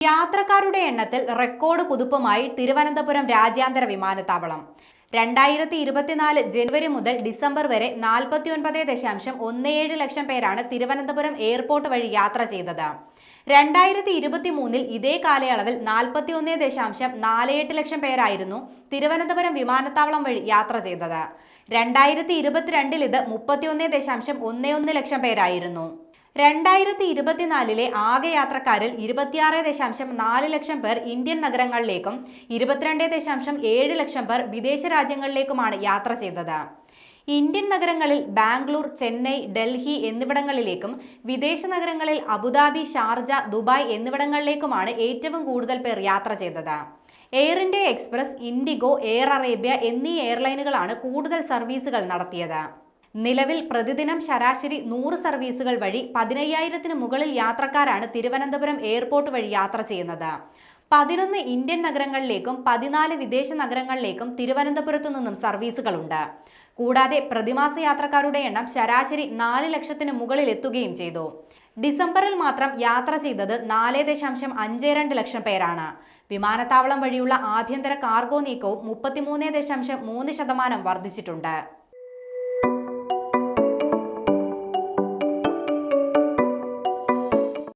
യാത്രക്കാരുടെ എണ്ണത്തിൽ റെക്കോർഡ് കുതിപ്പുമായി തിരുവനന്തപുരം രാജ്യാന്തര വിമാനത്താവളം. 2024 ജനുവരി മുതൽ ഡിസംബർ വരെ 49.17 ലക്ഷം പേരാണ് തിരുവനന്തപുരം എയർപോർട്ട് വഴി യാത്ര ചെയ്തത്. 2023 ഇതേ കാലയളവിൽ 41.48 ലക്ഷം പേരായിരുന്നു തിരുവനന്തപുരം വിമാനത്താവളം വഴി യാത്ര ചെയ്തത്. 2022 ഇത് 31.11 ലക്ഷം പേരായിരുന്നു. 2024 ആകെ യാത്രക്കാരിൽ 26.4 ലക്ഷം പേർ ഇന്ത്യൻ നഗരങ്ങളിലേക്കും 22.7 ലക്ഷം പേർ വിദേശ രാജ്യങ്ങളിലേക്കുമാണ് യാത്ര ചെയ്തത്. ഇന്ത്യൻ നഗരങ്ങളിൽ ബാംഗ്ലൂർ, ചെന്നൈ, ഡൽഹി എന്നിവിടങ്ങളിലേക്കും വിദേശ നഗരങ്ങളിൽ അബുദാബി, ഷാർജ, ദുബായ് എന്നിവിടങ്ങളിലേക്കുമാണ് ഏറ്റവും കൂടുതൽ പേർ യാത്ര ചെയ്തത്. Air India express, IndiGo, air Arabia എന്നീ എയർലൈനുകളാണ് കൂടുതൽ സർവീസുകൾ നടത്തിയത്. നിലവിൽ പ്രതിദിനം ശരാശരി 100 സർവീസുകൾ വഴി 15,000-ന് മുകളിൽ യാത്രക്കാരാണ് തിരുവനന്തപുരം എയർപോർട്ട് വഴി യാത്ര ചെയ്യുന്നത്. 11 ഇന്ത്യൻ നഗരങ്ങളിലേക്കും 14 വിദേശ നഗരങ്ങളിലേക്കും തിരുവനന്തപുരത്തു നിന്നും സർവീസുകളുണ്ട്. കൂടാതെ പ്രതിമാസ യാത്രക്കാരുടെ എണ്ണം ശരാശരി 4 ലക്ഷത്തിന് മുകളിൽ എത്തുകയും ചെയ്തു. ഡിസംബറിൽ മാത്രം യാത്ര ചെയ്തത് 4.52 ലക്ഷം പേരാണ്. വിമാനത്താവളം വഴിയുള്ള ആഭ്യന്തര കാർഗോ നീക്കവും 33.3% വർദ്ധിച്ചിട്ടുണ്ട്.